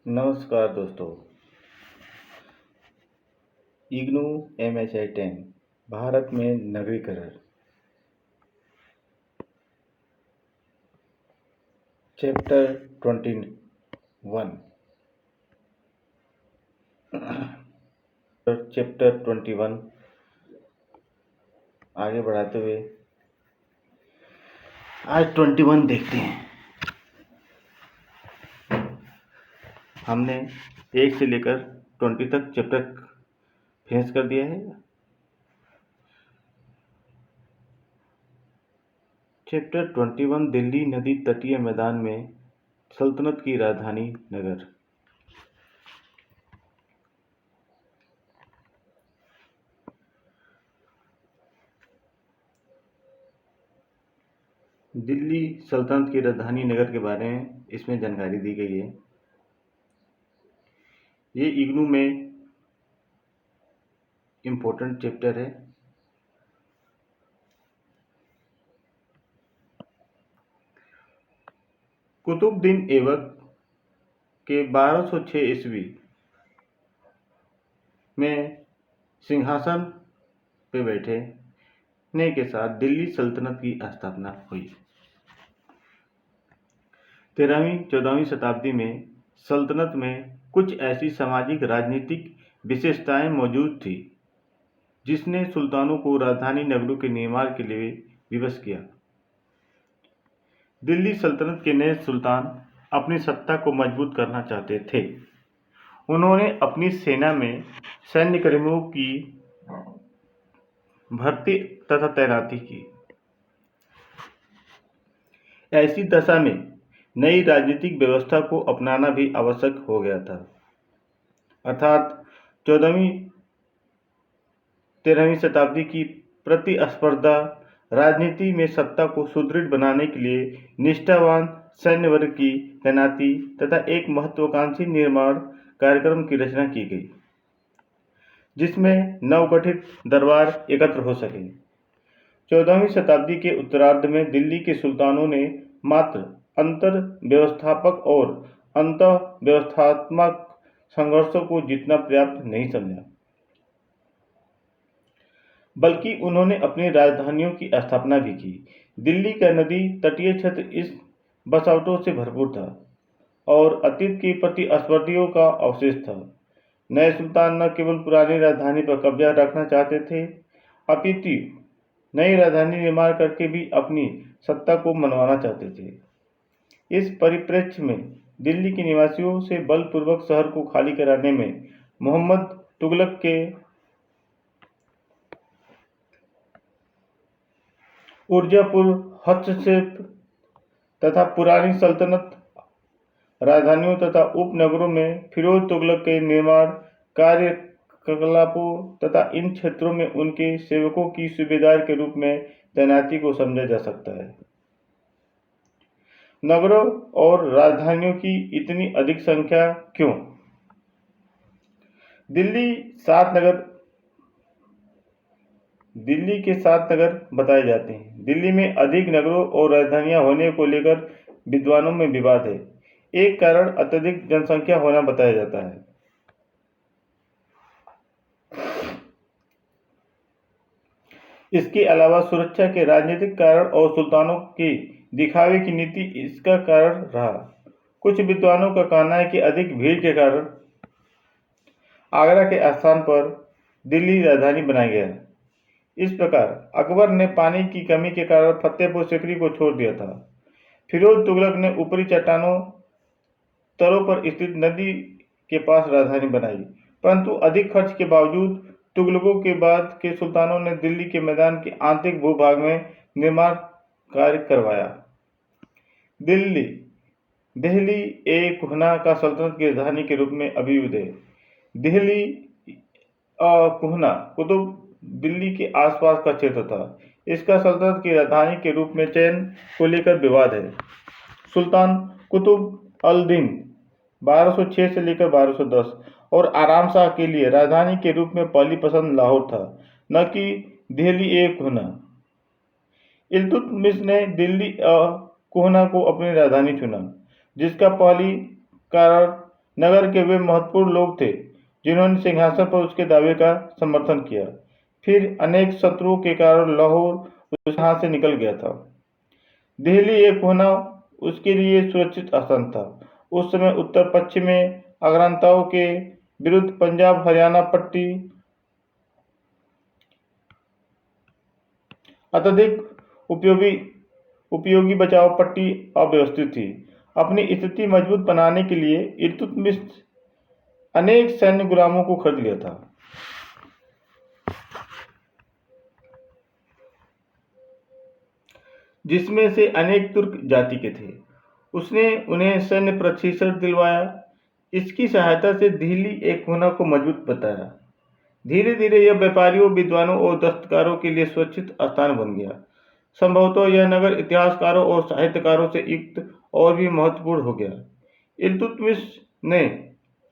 नमस्कार दोस्तों। इग्नू MHI 10 भारत में नगरीकरण चैप्टर 21 चैप्टर 21 आगे बढ़ाते हुए आज 21 देखते हैं। हमने 1 से लेकर 20 तक चैप्टर फिनिश कर दिया है। चैप्टर 21 दिल्ली नदी तटीय मैदान में सल्तनत की राजधानी नगर। दिल्ली सल्तनत की राजधानी नगर के बारे में इसमें जानकारी दी गई है। ये इग्नू में इम्पोर्टेंट चैप्टर है। कुतुबुद्दीन ऐबक के 1206 ईस्वी में सिंहासन पे बैठने के साथ दिल्ली सल्तनत की स्थापना हुई। 13वीं-14वीं शताब्दी में सल्तनत में कुछ ऐसी सामाजिक राजनीतिक विशेषताएं मौजूद थी जिसने सुल्तानों को राजधानी नगरों के निर्माण के लिए विवश किया। दिल्ली सल्तनत के नए सुल्तान अपनी सत्ता को मजबूत करना चाहते थे। उन्होंने अपनी सेना में सैन्यकर्मियों की भर्ती तथा तैनाती की। ऐसी दशा में नई राजनीतिक व्यवस्था को अपनाना भी आवश्यक हो गया था। अर्थात 14वीं-13वीं शताब्दी की प्रतिस्पर्धा राजनीति में सत्ता को सुदृढ़ बनाने के लिए निष्ठावान सैन्य वर्ग की तैनाती तथा एक महत्वाकांक्षी निर्माण कार्यक्रम की रचना की गई, जिसमें नवगठित दरबार एकत्र हो सके। 14वीं शताब्दी के उत्तरार्ध में दिल्ली के सुल्तानों ने मात्र अंतर व्यवस्थापक और अंतः व्यवस्थात्मक संघर्षों को जीतना पर्याप्त नहीं समझा, बल्कि उन्होंने अपनी राजधानियों की स्थापना भी की। दिल्ली का नदी तटीय क्षेत्र इस बसावटों से भरपूर था और अतीत की प्रतिस्पर्धियों का अवशेष था। नए सुल्तान न केवल पुरानी राजधानी पर कब्जा रखना चाहते थे, अपितु नई राजधानी निर्माण करके भी अपनी सत्ता को मनवाना चाहते थे। इस परिप्रेक्ष्य में दिल्ली के निवासियों से बलपूर्वक शहर को खाली कराने में मोहम्मद तुगलक के ऊर्जापूर्ण हस्तक्षेप तथा पुरानी सल्तनत राजधानियों तथा उपनगरों में फिरोज तुगलक के निर्माण कार्यकलापों तथा इन क्षेत्रों में उनके सेवकों की सूबेदार के रूप में तैनाती को समझा जा सकता है। नगरों और राजधानियों की इतनी अधिक संख्या क्यों? दिल्ली के 7 नगर बताए जाते हैं। दिल्ली में अधिक नगरों और राजधानियां होने को लेकर विद्वानों में विवाद है। एक कारण अत्यधिक जनसंख्या होना बताया जाता है। इसके अलावा सुरक्षा के राजनीतिक कारण और सुल्तानों की दिखावे की नीति इसका कारण रहा। कुछ विद्वानों का कहना है कि अधिक भीड़ के कारण आगरा के स्थान पर दिल्ली राजधानी बनाया गया। इस प्रकार अकबर ने पानी की कमी के कारण फतेहपुर सीकरी को छोड़ दिया था। फिरोज तुगलक ने ऊपरी चट्टानों तरों पर स्थित नदी के पास राजधानी बनाई, परंतु अधिक खर्च के बावजूद तुगलकों के बाद के सुल्तानों ने दिल्ली के मैदान के आंतरिक भूभाग में निर्माण कार्य करवाया। दिल्ली ए कुहना का सल्तनत की राजधानी के रूप में अभियुक्त है। दिल्ली कुहना कुतुब दिल्ली के आसपास का क्षेत्र था। इसका सल्तनत की राजधानी के रूप में चयन को लेकर विवाद है। सुल्तान कुतुब अल दीन 1206 से लेकर 1210 और आराम शाह के लिए राजधानी के रूप में पहली पसंद लाहौर था, न कि दिल्ली ए कुहना। इल्तुतमिश ने दिल्ली कुहना को अपनी राजधानी चुना, जिसका पहली कारण नगर के वे महत्वपूर्ण लोग थे जिन्होंने सिंहासन पर उसके दावे का समर्थन किया। फिर अनेक शत्रुओं के कारण लाहौर उसके हाथ से निकल गया था। दिल्ली एक होना उसके लिए सुरक्षित स्थान था। उस समय उत्तर पश्चिम में आक्रांताओं के विरुद्ध पंजाब हरियाणा पट्टी अत्यधिक उपयोगी उपयोगी बचाव पट्टी अव्यवस्थित थी। अपनी स्थिति मजबूत बनाने के लिए इल्तुतमिश अनेक सैन्य गुलामों को खरीद लिया था, जिसमें से अनेक तुर्क जाति के थे। उसने उन्हें सैन्य प्रशिक्षण दिलवाया। इसकी सहायता से दिल्ली एक होना को मजबूत बताया। धीरे धीरे यह व्यापारियों, विद्वानों और दस्तकारों के लिए सुरक्षित स्थान बन गया। संभवतः यह नगर इतिहासकारों और साहित्यकारों से युक्त और भी महत्वपूर्ण हो गया। इल्तुतमिश ने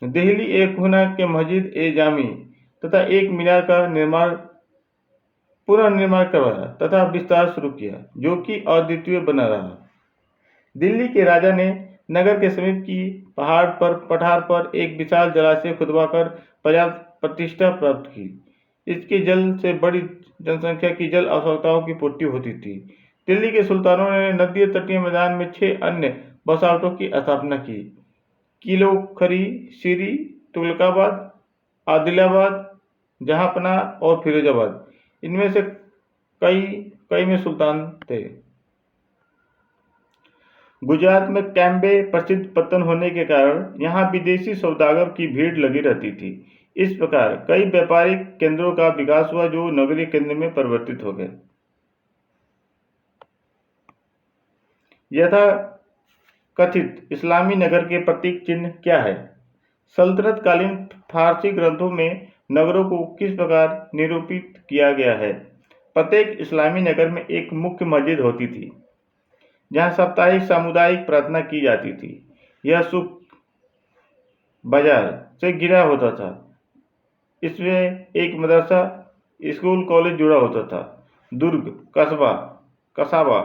दिल्ली एक होना के मस्जिद ए जामी तथा एक मीनार का पुनर्निर्माण करवाया तथा विस्तार शुरू किया, जो कि अद्वितीय बना रहा। दिल्ली के राजा ने नगर के समीप की पठार पर एक विशाल जलाशय खुदवाकर पर्याप्त प्रतिष्ठा प्राप्त की। इसके जल से बड़ी जनसंख्या की जल आवश्यकताओं की पूर्ति होती थी। दिल्ली के सुल्तानों ने नदी तटीय मैदान में 6 अन्य बसावटों की स्थापना की: किलो खरी, सीरी, तुगलकाबाद, आदिलाबाद, जहांपना और फिरोजाबाद। इनमें से कई कई में सुल्तान थे। गुजरात में कैम्बे प्रसिद्ध पत्तन होने के कारण यहाँ विदेशी सौदागर की भीड़ लगी रहती थी। इस प्रकार कई व्यापारिक केंद्रों का विकास हुआ जो नगरीय केंद्र में परिवर्तित हो गए। यथा कथित इस्लामी नगर के प्रतीक चिन्ह क्या है? सल्तनत कालीन फारसी ग्रंथों में नगरों को किस प्रकार निरूपित किया गया है? प्रत्येक इस्लामी नगर में एक मुख्य मस्जिद होती थी जहाँ साप्ताहिक सामुदायिक प्रार्थना की जाती थी। यह सुख बाजार से घिरा होता था। इसमें एक मदरसा, स्कूल, कॉलेज जुड़ा होता था। दुर्ग कसाबा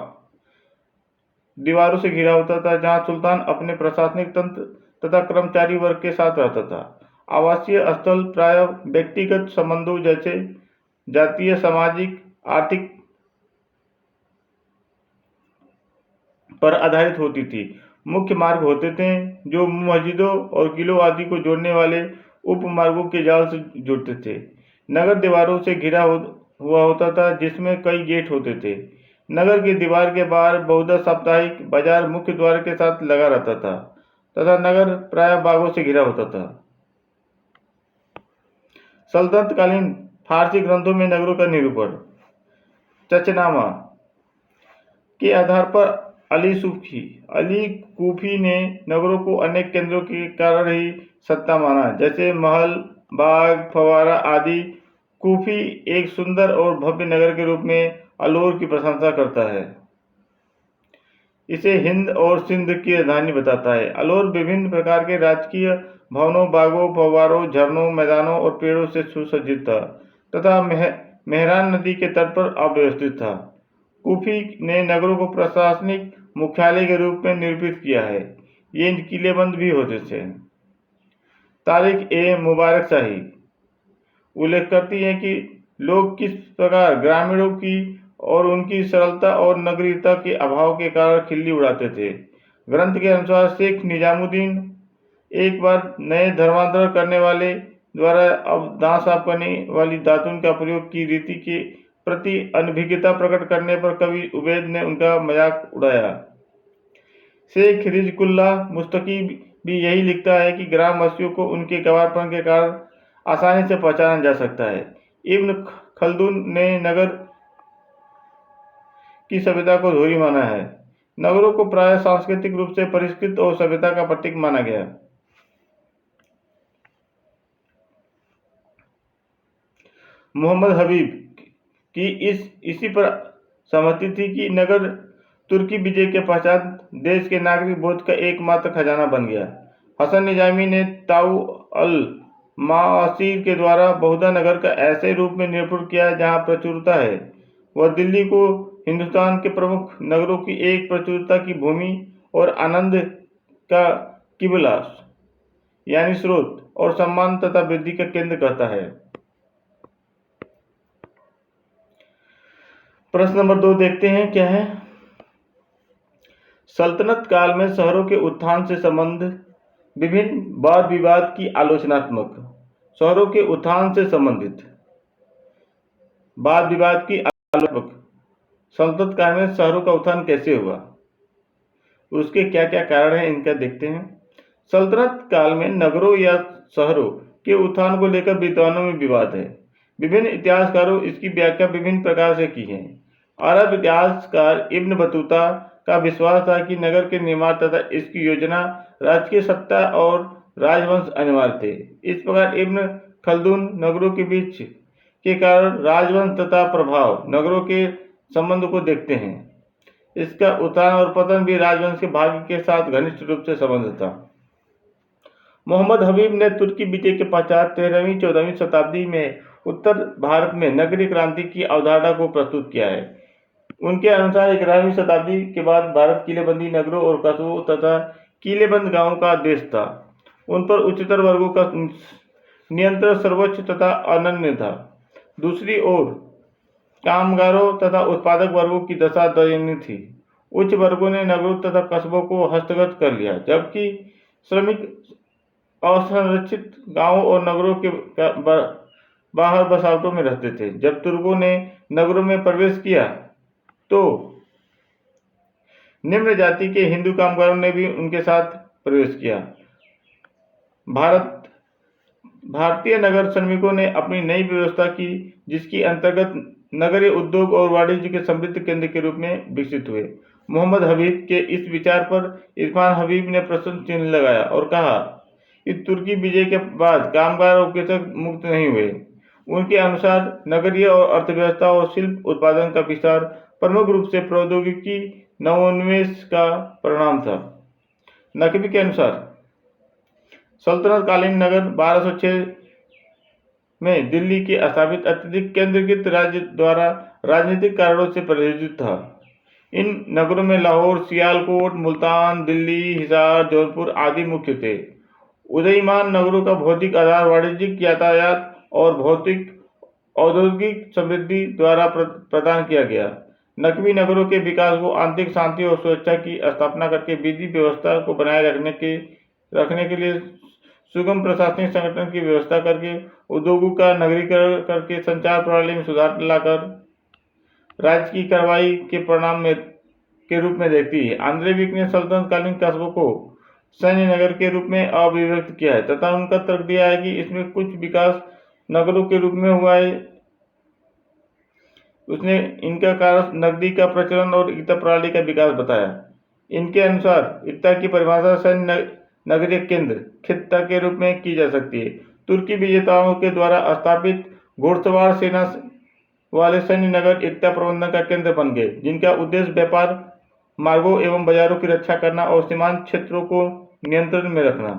दीवारों से घिरा होता था जहाँ सुल्तान अपने प्रशासनिक तंत्र तथा कर्मचारी वर्ग के साथ रहता था। आवासीय स्थल प्रायः व्यक्तिगत संबंधों जैसे जातीय, सामाजिक, आर्थिक पर आधारित होती थी। मुख्य मार्ग होते थे जो मस्जिदों और किलों आदि को जोड़ने वाले उपमार्गों के जाल से जुड़ते थे। नगर दीवारों से घिरा हुआ होता था जिसमें कई गेट होते थे। नगर की दीवार के बाहर बहुधा साप्ताहिक बाजार मुख्य द्वार के साथ लगा रहता था तथा नगर प्रायः बागों से घिरा होता था। सल्तनत कालीन फारसी ग्रंथों में नगरों का निरूपण चचनामा के आधार पर अली कूफी ने नगरों को अनेक केंद्रों के कारण ही सत्ता माना, जैसे महल, बाग, फवारा आदि। कूफी एक सुंदर और भव्य नगर के रूप में अलौर की प्रशंसा करता है। इसे हिंद और सिंध की राजधानी बताता है। अलौर विभिन्न प्रकार के राजकीय भवनों, बागों, फव्वारों, झरनों, मैदानों और पेड़ों से सुसज्जित था तथा मेहरान नदी के तट पर अव्यवस्थित था। कूफी ने नगरों को प्रशासनिक मुख्यालय के रूप में निरूपित किया है। ये किलेबंद भी होते थे। तारीख ए मुबारक शाही उल्लेख करती है कि लोग किस प्रकार ग्रामीणों की और उनकी सरलता और नगरीयता के अभाव के कारण खिल्ली उड़ाते थे। ग्रंथ के अनुसार शेख निजामुद्दीन एक बार नए धर्मांतरण करने वाले द्वारा अब दांत साफ करने वाली दातुन का प्रयोग की रीति के प्रति अनभिज्ञता प्रकट करने पर कवि उबैद ने उनका मजाक उड़ाया। शेख रिजकुल्लाह मुस्तकी भी यही लिखता है कि ग्रामवासियों को उनके गंवारपन के कारण आसानी से पहचाना जा सकता है। इब्न खल्दून ने नगर की सभ्यता को धोरी माना है। नगरों को प्रायः सांस्कृतिक रूप से परिष्कृत और सभ्यता का प्रतीक माना गया। मोहम्मद हबीब की इसी पर सहमति थी कि नगर तुर्की विजय के पश्चात देश के नागरिक बोध का एकमात्र खजाना बन गया। हसन निजामी ने ताऊ अल मासीर के द्वारा बहुधा नगर का ऐसे रूप में निरूपण किया है जहाँ प्रचुरता है। वह दिल्ली को हिंदुस्तान के प्रमुख नगरों की एक प्रचुरता की भूमि और आनंद का किबला यानी स्रोत और सम्मान तथा वृद्धि का केंद्र कहता है। प्रश्न नंबर 2 देखते हैं क्या है। सल्तनत काल में शहरों के उत्थान से संबंध विभिन्न वाद विवाद की आलोचनात्मक। शहरों के उत्थान से संबंधित वाद विवाद की आलोचनात्मक। सल्तनत काल में शहरों का उत्थान कैसे हुआ, उसके क्या क्या कारण हैं, इनका देखते हैं। सल्तनत काल में नगरों या शहरों के उत्थान को लेकर विद्वानों में विवाद है। विभिन्न इतिहासकारों इसकी व्याख्या विभिन्न प्रकार से की है। अरब इतिहासकार इब्न बतूता का विश्वास था कि नगर के निर्माण तथा इसकी योजना राजकीय सत्ता और राजवंश अनिवार्य थे। इस प्रकार इब्न खल्दून नगरों के बीच के कारण राजवंश तथा प्रभाव नगरों के संबंध को देखते हैं। इसका उत्थान और पतन भी राजवंश के भाग्य के साथ घनिष्ठ रूप से संबंधित था। मोहम्मद हबीब ने तुर्की विजय के पश्चात 13वीं-14वीं शताब्दी में उत्तर भारत में नगरीय क्रांति की अवधारणा को प्रस्तुत किया है। उनके अनुसार 11वीं शताब्दी के बाद भारत किलेबंदी नगरों और कस्बों तथा किलेबंद गांवों का देश था। उन पर उच्चतर वर्गों का नियंत्रण सर्वोच्च तथा अनन्य था। दूसरी ओर कामगारों तथा उत्पादक वर्गों की दशा दयनीय थी। उच्च वर्गों ने नगरों तथा कस्बों को हस्तगत कर लिया, जबकि श्रमिक असंरक्षित गांवों और नगरों के बाहर बसावटों में रहते थे। जब तुर्कों ने नगरों में प्रवेश किया तो निम्न जाति के हिंदू कामगारों ने भी उनके साथ प्रवेश किया। भारतीय नगर श्रमिकों ने अपनी नई व्यवस्था की, जिसकी अंतर्गत नगरीय उद्योग और वाणिज्य के समृद्ध केंद्र के रूप में विकसित हुए। मोहम्मद हबीब के इस विचार पर इरफान हबीब ने प्रश्न चिन्ह लगाया और कहा कि तुर्की विजय के बाद कामगार और कृषक मुक्त नहीं हुए। उनके अनुसार नगरीय और अर्थव्यवस्था और शिल्प उत्पादन का विस्तार प्रमुख रूप से प्रौद्योगिकी नवोन्मेष का परिणाम था। नकवी के अनुसार सल्तनतकालीन नगर 1206 में दिल्ली के स्थापित अत्यधिक केंद्रीकृत राज्य द्वारा राजनीतिक कारणों से प्रायोजित था। इन नगरों में लाहौर, सियालकोट, मुल्तान, दिल्ली, हिसार, जौनपुर आदि मुख्य थे। उदयमान नगरों का भौतिक आधार वाणिज्यिक यातायात और भौतिक औद्योगिक समृद्धि द्वारा प्रदान किया गया। नकवी नगरों के विकास को आंतरिक शांति और सुरक्षा की स्थापना करके विधि व्यवस्था को बनाए रखने के लिए सुगम प्रशासनिक संगठन की व्यवस्था करके, उद्योगों का नगरीकरण करके, संचार प्रणाली में सुधार लाकर राज्य की कार्रवाई के परिणाम के रूप में देखती है। आंद्रे विक ने सल्तनतकालीन कस्बों को सैन्य नगर के रूप में अभिव्यक्त किया है तथा उनका तर्क दिया है कि इसमें कुछ विकास नगरों के रूप में हुआ है। उसने इनका कारण नकदी का प्रचलन और एकता प्रणाली का विकास बताया। इनके अनुसार एकता की परिभाषा सैन्य नगरीय केंद्र खित्ता के रूप में की जा सकती है। तुर्की विजेताओं के द्वारा स्थापित घुड़सवार सेना वाले सैन्य नगर एकता प्रबंधन का केंद्र बन गए, जिनका उद्देश्य व्यापार मार्गों एवं बाजारों की रक्षा करना और सीमांत क्षेत्रों को नियंत्रण में रखना